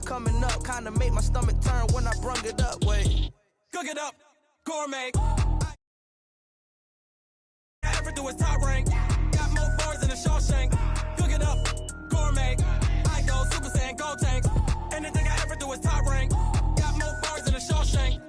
coming up, kinda make my stomach turn when I brung it up. Wait, cook it up, gourmet. Ever do is top rank. Got more bars than a Shawshank. Cook it up, gourmet. I go Super Saiyan, Gold Tank. Anything I ever do is top rank. Got more bars than a Shawshank.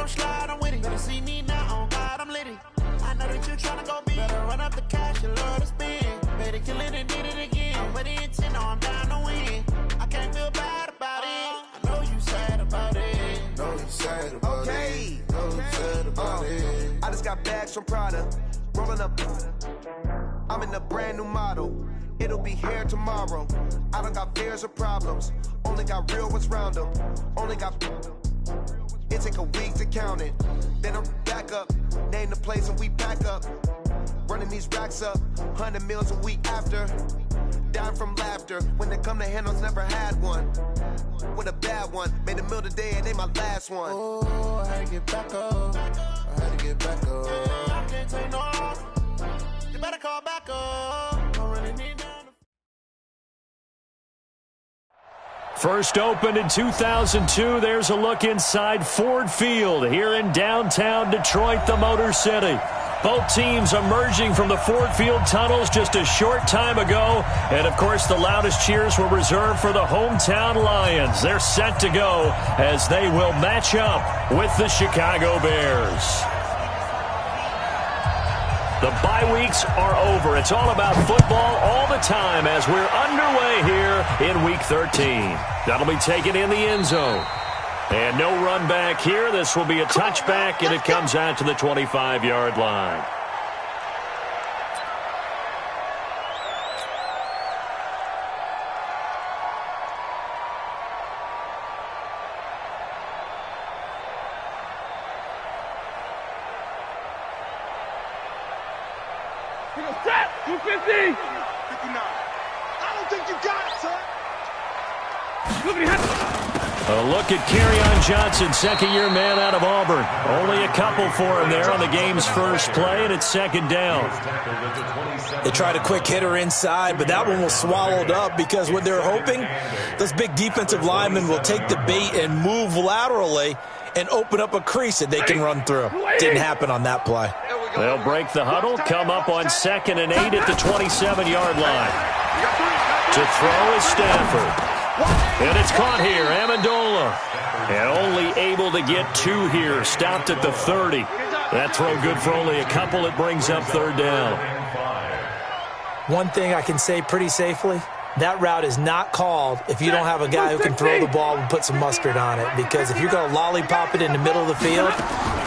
Slide, I'm with it. Better see me now, on God, I'm litty. I know that you tryna go big. Better run up the cash, you love to spend. Better kill it and did it again. I'm with the intent, no, I'm down to win. I can't feel bad about it. I know you sad about it. Know you sad about it. Know you sad about it. I just got bags from Prada. Rolling up. I'm in a brand new model. It'll be here tomorrow. I don't got fears or problems. Only got real ones round them. Only got. It take a week to count it. Then I'm back up. Name the place and we pack up. Running these racks up. 100 meals a week after. Down from laughter. When they come to handles, never had one. With a bad one. Made a meal today and they my last one. Oh, I had to get back up. I had to get back up. I can't take no off. You better call back up. I'm running it down. First opened in 2002, there's a look inside Ford Field here in downtown Detroit, the Motor City. Both teams emerging from the Ford Field tunnels just a short time ago. And, of course, the loudest cheers were reserved for the hometown Lions. They're set to go as they will match up with the Chicago Bears. The bye weeks are over. It's all about football all the time as we're underway here in Week 13. That'll be taken in the end zone. And no run back here. This will be a touchback, and it comes out to the 25-yard line. Set! 250! 59. I don't think you got it, sir. Look at A look at Kerryon Johnson, second-year man out of Auburn. Only a couple for him there on the game's first play, and it's second down. They tried a quick hitter inside, but that one was swallowed up because what they're hoping, those big defensive linemen will take the bait and move laterally and open up a crease that they can run through. Didn't happen on that play. They'll break the huddle, come up on 2nd and 8 at the 27-yard line. To throw is Stafford. And it's caught here, Amendola. And only able to get 2 here, stopped at the 30. That throw good for only a couple. It brings up 3rd down. One thing I can say pretty safely, that route is not called if you don't have a guy who can throw the ball and put some mustard on it. Because if you're going to lollipop it in the middle of the field,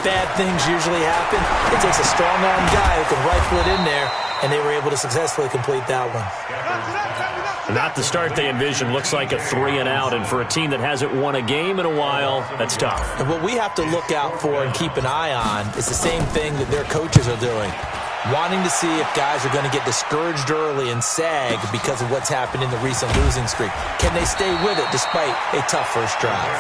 bad things usually happen. It takes a strong-arm guy who can rifle it in there, and they were able to successfully complete that one. Not the start they envisioned. Looks like a 3-and-out, and for a team that hasn't won a game in a while, that's tough. And what we have to look out for and keep an eye on is the same thing that their coaches are doing. Wanting to see if guys are going to get discouraged early and sag because of what's happened in the recent losing streak. Can they stay with it despite a tough first drive?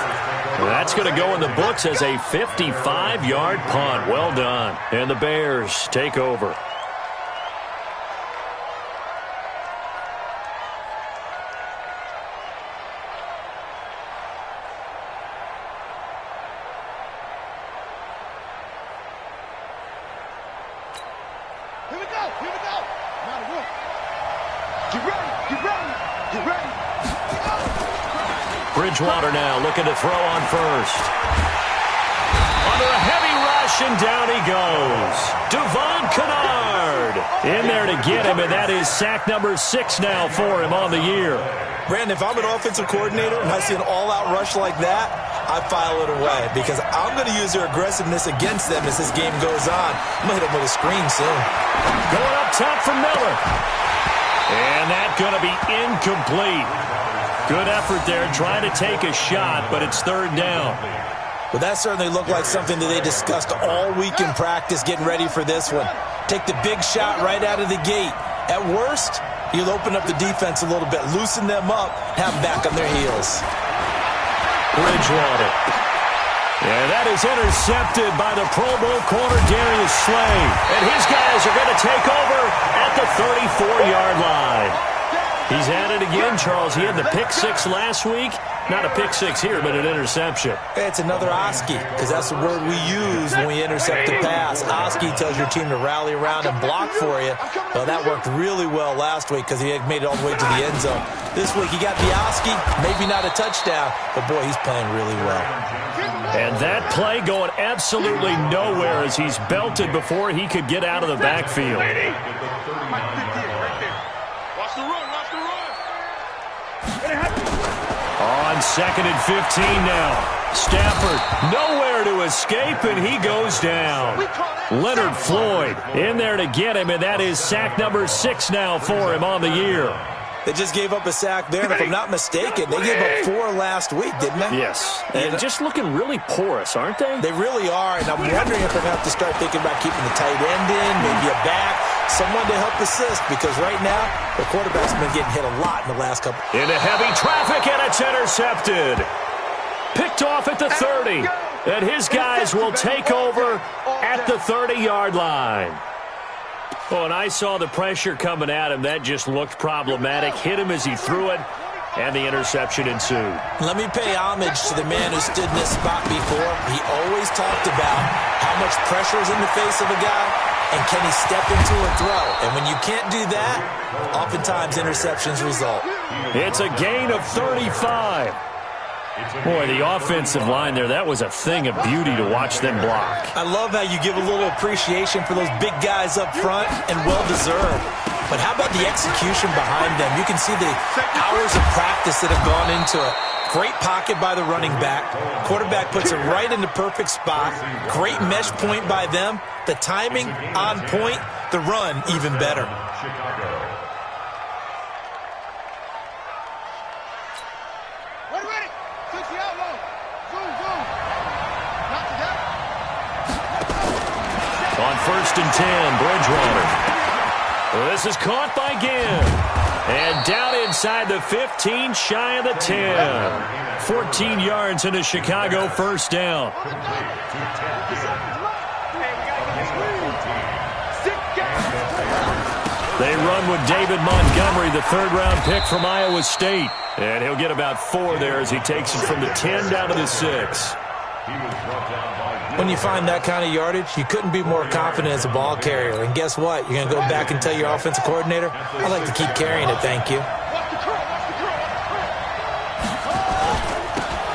That's going to go in the books as a 55-yard punt. Well done. And the Bears take over. Bridgewater now looking to throw on first. Under a heavy rush, and down he goes. Devon Kennard in there to get him, and that is sack number 6 now for him on the year. Brandon, if I'm an offensive coordinator and I see an all-out rush like that, I file it away because I'm going to use their aggressiveness against them as this game goes on. I'm going to hit them with a screen soon. Going up top for Miller. And that's going to be incomplete. Good effort there, trying to take a shot, but it's third down. Well, that certainly looked like something that they discussed all week in practice getting ready for this one. Take the big shot right out of the gate. At worst, you'll open up the defense a little bit, loosen them up, have them back on their heels. Bridgewater. Yeah, that is intercepted by the Pro Bowl corner, Darius Slay. And his guys are going to take over at the 34-yard line. He's at it again, Charles. He had the pick six last week. Not a pick six here, but an interception. It's another Oski, because that's the word we use when we intercept the pass. Oski tells your team to rally around and block for you. Well, that worked really well last week because he had made it all the way to the end zone. This week he got the Oski, maybe not a touchdown, but boy, he's playing really well. And that play going absolutely nowhere as he's belted before he could get out of the backfield. Watch the run, watch the run. On 2nd and 15 now. Stafford nowhere to escape, and he goes down. Leonard Floyd in there to get him, and that is sack number 6 now for him on the year. They just gave up a sack there, and if I'm not mistaken, they gave up 4 last week, didn't they? Yes. And just looking really porous, aren't they? They really are, and I'm wondering if they're going to have to start thinking about keeping the tight end in, maybe a back, someone to help assist, because right now, the quarterback's been getting hit a lot in the last couple. Into heavy traffic, and it's intercepted. Picked off at the 30, and his guys will take over at the 30-yard line. Oh, and I saw the pressure coming at him. That just looked problematic. Hit him as he threw it, and the interception ensued. Let me pay homage to the man who stood in this spot before. He always talked about how much pressure is in the face of a guy, and can he step into a throw. And when you can't do that, oftentimes interceptions result. It's a gain of 35. Boy, the offensive line there, that was a thing of beauty to watch them block. I love how you give a little appreciation for those big guys up front, and well-deserved. But how about the execution behind them? You can see the hours of practice that have gone into it. Great pocket by the running back. Quarterback puts it right in the perfect spot. Great mesh point by them. The timing on point. The run even better. On 1st and 10, Bridgewater. This is caught by Ginn. And down inside the 15, shy of the 10. 14 yards into Chicago, first down. They run with David Montgomery, the third-round pick from Iowa State. And he'll get about 4 there as he takes it from the 10 down to the 6. When you find that kind of yardage, you couldn't be more confident as a ball carrier. And guess what? You're going to go back and tell your offensive coordinator, I'd like to keep carrying it, thank you.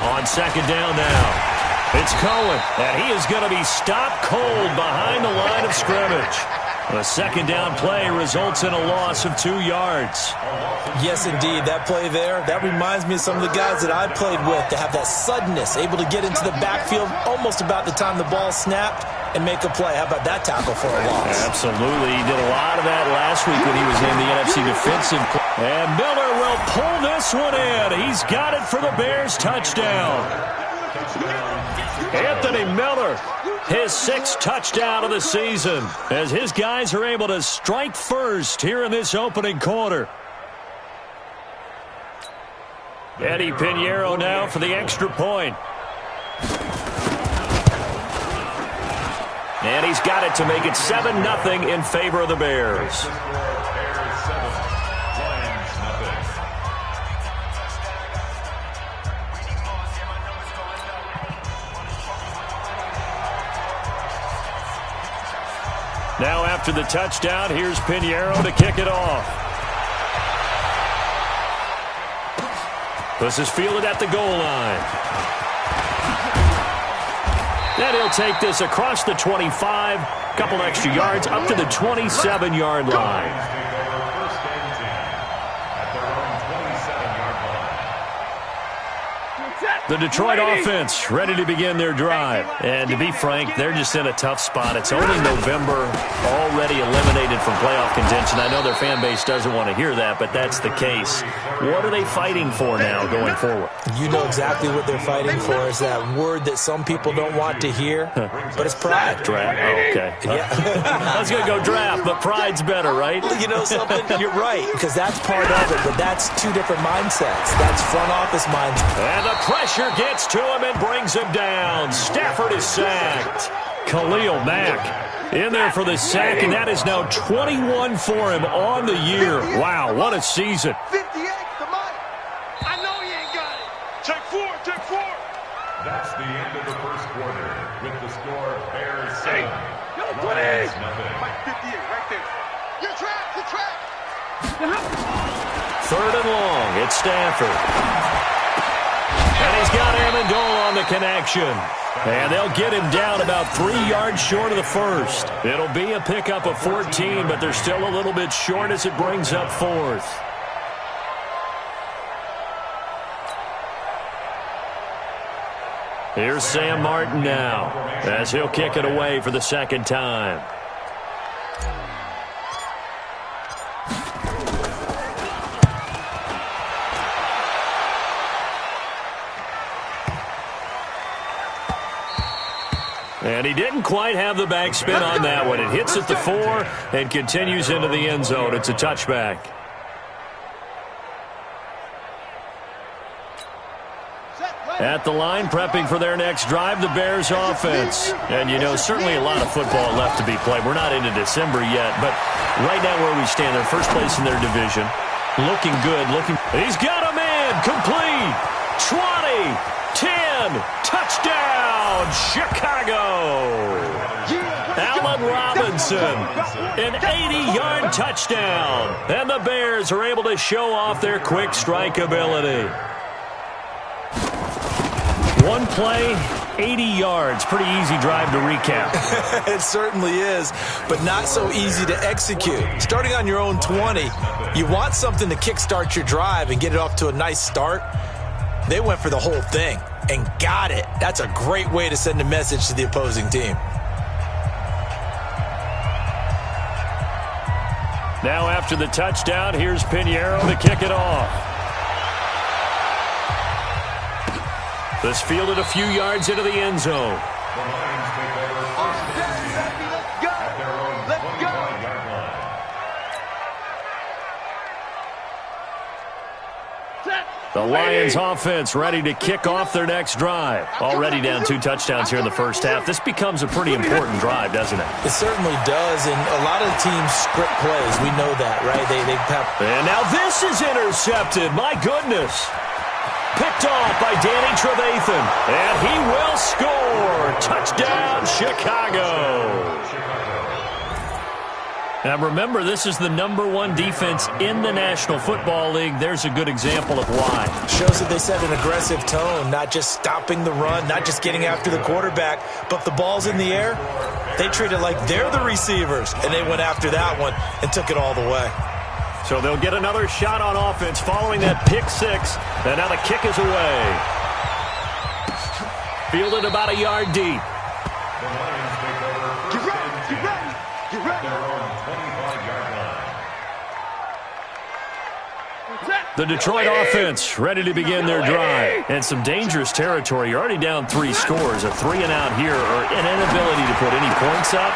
On 2nd down now, it's Cohen, and he is going to be stopped cold behind the line of scrimmage. A 2nd down play results in a loss of 2 yards. Yes, indeed. That play there, that reminds me of some of the guys that I played with to have that suddenness, able to get into the backfield almost about the time the ball snapped and make a play. How about that tackle for a loss? Absolutely. He did a lot of that last week when he was named the NFC Defensive Player. And Miller will pull this one in. He's got it for the Bears touchdown. Anthony Miller, his 6th touchdown of the season, as his guys are able to strike first here in this opening quarter. Eddie Pinheiro now for the extra point. And he's got it to make it 7-0 in favor of the Bears. Now after the touchdown, here's Pinheiro to kick it off. This is fielded at the goal line. Then he'll take this across the 25, couple extra yards, up to the 27-yard line. The Detroit offense ready to begin their drive. And to be frank, they're just in a tough spot. It's only November, already eliminated from playoff contention. I know their fan base doesn't want to hear that, but that's the case. What are they fighting for now going forward? You know exactly what they're fighting for. Is that word that some people don't want to hear, but it's pride. Draft. Oh, okay. Yeah. I was going to go draft, but pride's better, right? You know something? You're right, because that's part of it, but that's two different mindsets. That's front office mindset. And the pressure gets to him and brings him down. Stafford is sacked. Khalil Mack in there for the sack, and that is now 21 for him on the year. Wow, what a season. 58, come on. I know you ain't got it. Take four, take four. That's the end of the first quarter with the score Bears 7. Yo, 20. Mike, 58, right there. You're trapped, you're trapped. Third and long. It's Stafford. And he's got Amendola on the connection. And they'll get him down about 3 yards short of the first. It'll be a pickup of 14, but they're still a little bit short as it brings up fourth. Here's Sam Martin now as he'll kick it away for the second time. And he didn't quite have the backspin on that one. It hits at the 4 and continues into the end zone. It's a touchback. At the line, prepping for their next drive, the Bears offense. And, you know, certainly a lot of football left to be played. We're not into December yet, but right now where we stand, they're first place in their division. Looking good. He's got him in. Complete. 20. 10, touchdown, Chicago. Allen Robinson, an 80-yard touchdown. And the Bears are able to show off their quick strike ability. One play, 80 yards. Pretty easy drive to recap. It certainly is, but not so easy to execute. Starting on your own 20, you want something to kickstart your drive and get it off to a nice start. They went for the whole thing and got it. That's a great way to send a message to the opposing team. Now after the touchdown, here's Pinheiro to kick it off. This fielded a few yards into the end zone. The Lions offense ready to kick off their next drive. Already down 2 touchdowns here in the first half. This becomes a pretty important drive, doesn't it? It certainly does, and a lot of the teams script plays. We know that, right? They have... And now this is intercepted. My goodness. Picked off by Danny Trevathan. And he will score. Touchdown, Chicago. Now, remember, this is the #1 defense in the National Football League. There's a good example of why. Shows that they set an aggressive tone, not just stopping the run, not just getting after the quarterback, but if the ball's in the air, they treat it like they're the receivers, and they went after that one and took it all the way. So they'll get another shot on offense following that pick 6, and now the kick is away. Fielded about a yard deep. The Detroit offense ready to begin their drive. And some dangerous territory. You're already down 3 scores. A 3-and-out here or an inability to put any points up.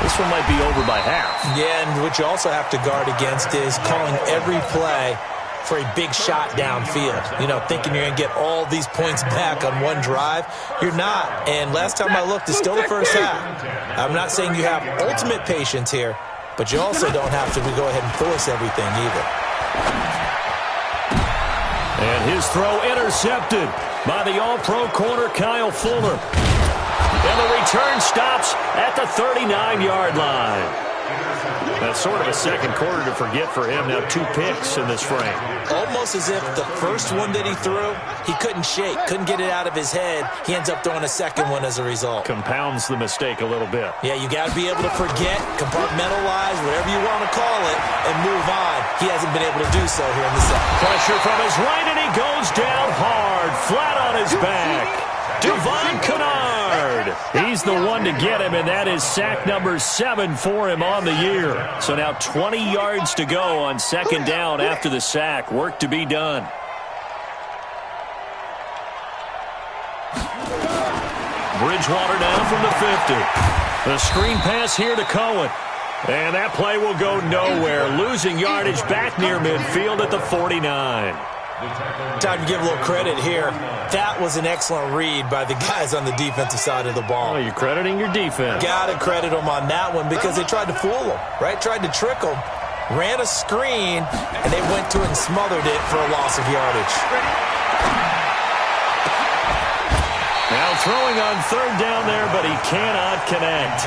This one might be over by half. Yeah, and what you also have to guard against is calling every play for a big shot downfield. You know, thinking you're going to get all these points back on one drive. You're not. And last time I looked, it's still the first half. I'm not saying you have ultimate patience here, but you also don't have to go ahead and force everything either. And his throw intercepted by the all-pro corner Kyle Fuller. And the return stops at the 39-yard line. That's sort of a second quarter to forget for him. Now 2 picks in this frame. Almost as if the first one that he threw, he couldn't shake, couldn't get it out of his head. He ends up throwing a second one as a result. Compounds the mistake a little bit. Yeah, you got to be able to forget, compartmentalize, whatever you want to call it, and move on. He hasn't been able to do so here in the second. Pressure from his right, and he goes down hard, flat on is back. Devon Kennard. He's the one to get him, and that is sack number 7 for him on the year. So now 20 yards to go on second down after the sack. Work to be done. Bridgewater down from the 50. The screen pass here to Cohen. And that play will go nowhere. Losing yardage back near midfield at the 49. Time to give a little credit here. That was an excellent read by the guys on the defensive side of the ball. Oh, you're crediting your defense. Got to credit them on that one because they tried to fool them, right? Tried to trick them. Ran a screen, and they went to it and smothered it for a loss of yardage. Now throwing on third down there, but he cannot connect.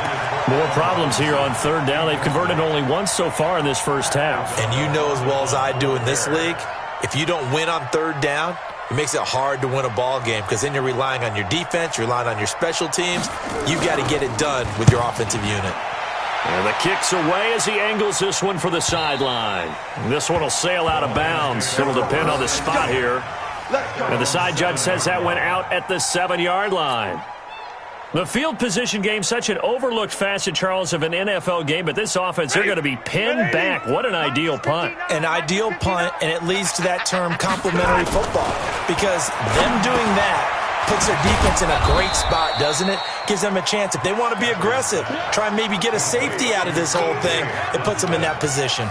More problems here on third down. They've converted only once so far in this first half. And you know as well as I do in this league, if you don't win on third down, it makes it hard to win a ball game because then you're relying on your defense, you're relying on your special teams. You've got to get it done with your offensive unit. And the kick's away as he angles this one for the sideline. This one will sail out of bounds. It'll depend on the spot here. And the side judge says that went out at the 7-yard line. The field position game, such an overlooked facet, Charles, of an NFL game, but this offense, they're going to be pinned back. What an ideal punt. An ideal punt, and it leads to that term complementary football because them doing that puts their defense in a great spot, doesn't it? Gives them a chance. If they want to be aggressive, try and maybe get a safety out of this whole thing, it puts them in that position.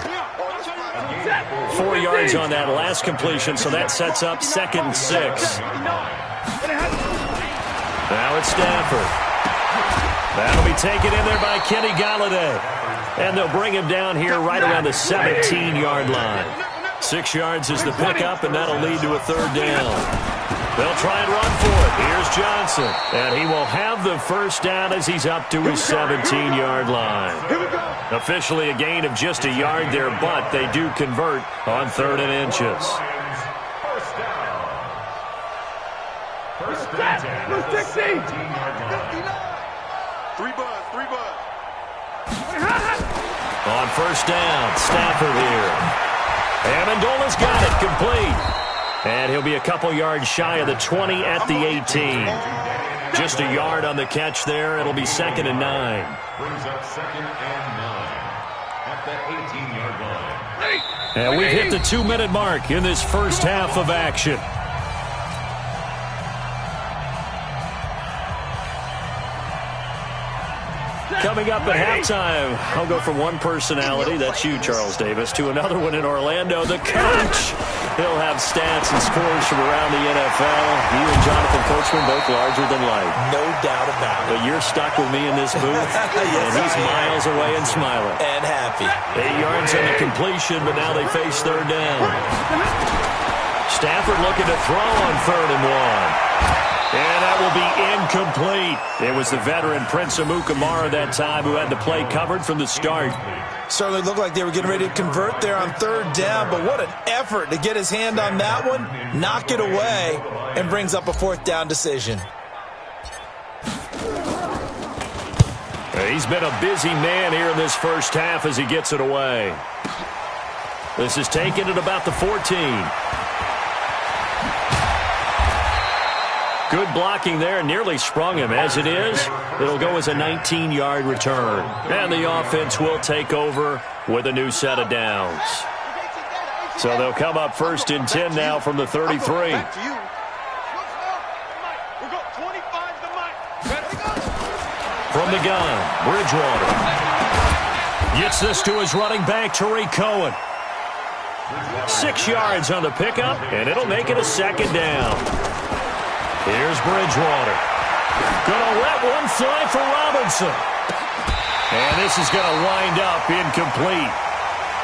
4 yards on that last completion, so that sets up 2nd and 6. Now it's Stafford. That'll be taken in there by Kenny Galladay. And they'll bring him down here right around the 17-yard line. 6 yards is the pickup, and that'll lead to a third down. They'll try and run for it. Here's Johnson. And he will have the first down as he's up to his 17-yard line. Officially a gain of just a yard there, but they do convert on 3rd and inches. First and 10. 3 bud. On first down, Stafford here. Amendola's got it complete. And he'll be a couple yards shy of the 20 at the 18. Just a yard on the catch there. It'll be 2nd and 9. Brings up 2nd and 9 at the 18-yard line. And we've hit the 2-minute mark in this first half of action. Coming up at halftime, I'll go from one personality, that's you, Charles Davis, to another one in Orlando, the coach. He'll have stats and scores from around the NFL. You and Jonathan Coachman both larger than life. No doubt about it. But you're stuck with me in this booth, yes, and he's miles away and smiling. And happy. 8 yards on the completion, but now they face third down. Stafford looking to throw on 3rd and 1. And that will be incomplete. It was the veteran Prince Amukamara that time who had the play covered from the start. Certainly looked like they were getting ready to convert there on 3rd down, but what an effort to get his hand on that one, knock it away, and brings up a 4th down decision. He's been a busy man here in this first half as he gets it away. This is taken at about the 14. Good blocking there, nearly sprung him. As it is, it'll go as a 19-yard return. And the offense will take over with a new set of downs. So they'll come up 1st and 10 now from the 33. From the gun, Bridgewater. Gets this to his running back, Tariq Cohen. 6 yards on the pickup, and it'll make it a 2nd down. Here's Bridgewater. Gonna let one fly for Robinson. And this is gonna wind up incomplete.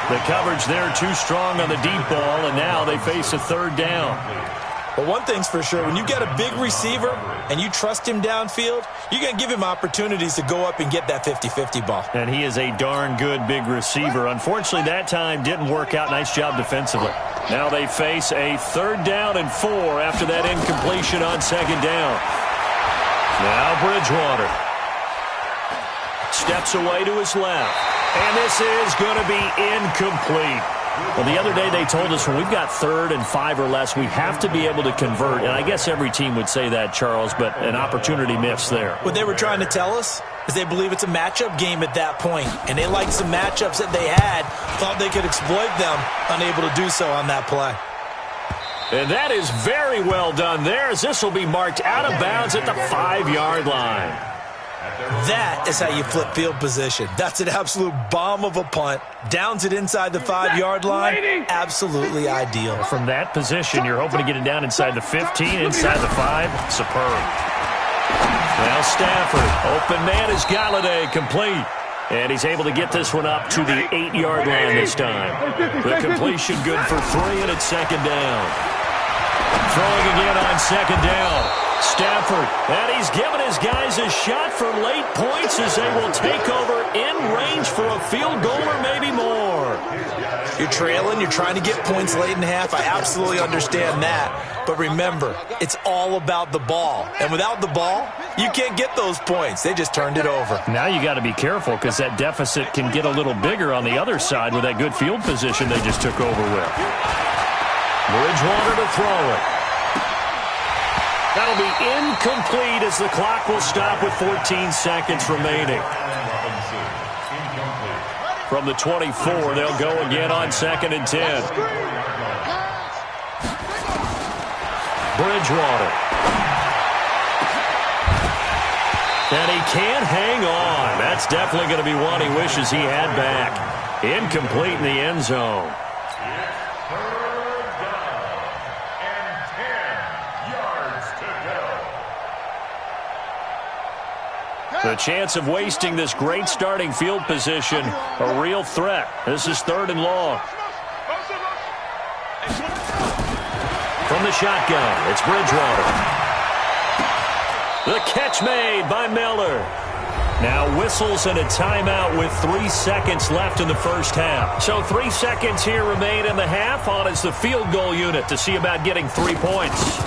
The coverage there too strong on the deep ball, and now they face a 3rd down. But one thing's for sure, when you got a big receiver and you trust him downfield, you're going to give him opportunities to go up and get that 50-50 ball. And he is a darn good big receiver. Unfortunately, that time didn't work out. Nice job defensively. Now they face a 3rd down and 4 after that incompletion on 2nd down. Now Bridgewater steps away to his left. And this is going to be incomplete. Well, the other day they told us when we've got 3rd and 5 or less, we have to be able to convert. And I guess every team would say that, Charles, but an opportunity missed there. What they were trying to tell us is they believe it's a matchup game at that point. And they liked some matchups that they had, thought they could exploit them, unable to do so on that play. And that is very well done there, as this will be marked out of bounds at the 5-yard line. That is how you flip field position. That's an absolute bomb of a punt. Downs it inside the 5-yard line. Absolutely ideal. From that position, you're hoping to get it down inside the 15, inside the 5. Superb. Now Stafford. Open man is Galladay, complete. And he's able to get this one up to the 8-yard line this time. The completion good for 3, and it's 2nd down. Throwing again on 2nd down. Stafford, and he's given his guys a shot for late points as they will take over in range for a field goal or maybe more. You're trailing, you're trying to get points late in half. I absolutely understand that. But remember, it's all about the ball. And without the ball, you can't get those points. They just turned it over. Now you got to be careful because that deficit can get a little bigger on the other side with that good field position they just took over with. Bridgewater to throw it. That'll be incomplete as the clock will stop with 14 seconds remaining. From the 24, they'll go again on 2nd and 10. Bridgewater. And he can't hang on. That's definitely going to be one he wishes he had back. Incomplete in the end zone. The chance of wasting this great starting field position, a real threat. This is 3rd and long. From the shotgun, it's Bridgewater. The catch made by Miller. Now whistles and a timeout with 3 seconds left in the first half. So 3 seconds here remain in the half. On is the field goal unit to see about getting 3 points.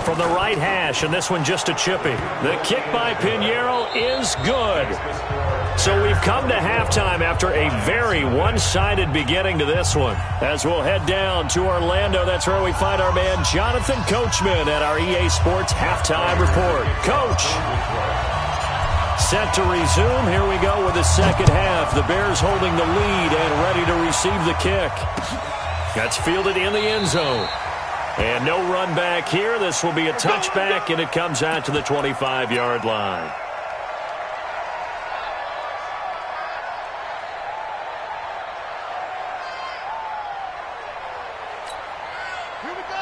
From the right hash, and this one just a chippy. The kick by Pinheiro is good. So we've come to halftime after a very one-sided beginning to this one. As we'll head down to Orlando, that's where we find our man Jonathan Coachman at our EA Sports Halftime Report. Coach. Set to resume. Here we go with the second half. The Bears holding the lead and ready to receive the kick. That's fielded in the end zone. And no run back here. This will be a touchback, and it comes out to the 25-yard line.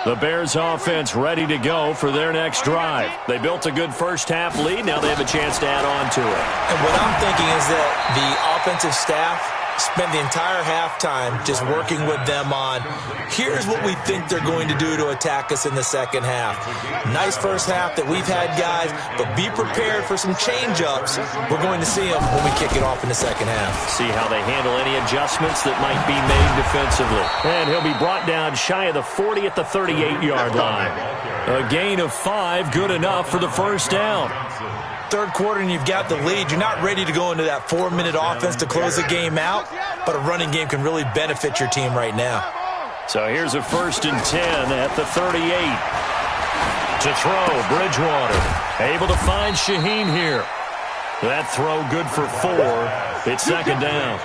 The Bears offense ready to go for their next drive. They built a good first-half lead. Now they have a chance to add on to it. And what I'm thinking is that the offensive staff spend the entire halftime just working with them on, here's what we think they're going to do to attack us in the second half. Nice first half that we've had, guys, but be prepared for some change-ups. We're going to see them when we kick it off in the second half. See how they handle any adjustments that might be made defensively. And he'll be brought down shy of the 40 at the 38-yard line. A gain of 5, good enough for the first down. Third quarter and you've got the lead. You're not ready to go into that 4-minute offense to close the game out, but a running game can really benefit your team right now. So here's a 1st and 10 at the 38. To throw, Bridgewater. Able to find Shaheen here. That throw good for 4. It's 2nd down.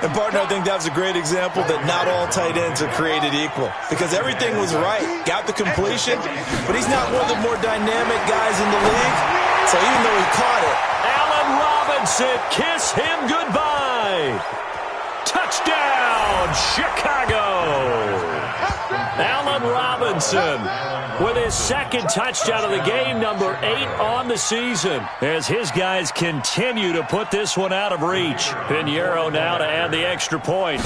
And, partner, I think that's a great example that not all tight ends are created equal. Because everything was right. Got the completion, but he's not one of the more dynamic guys in the league. So even though he caught it. Allen Robinson, kiss him goodbye. Touchdown, Chicago. Allen Robinson with his 2nd touchdown of the game, number 8 on the season, as his guys continue to put this one out of reach. Pinheiro now to add the extra point.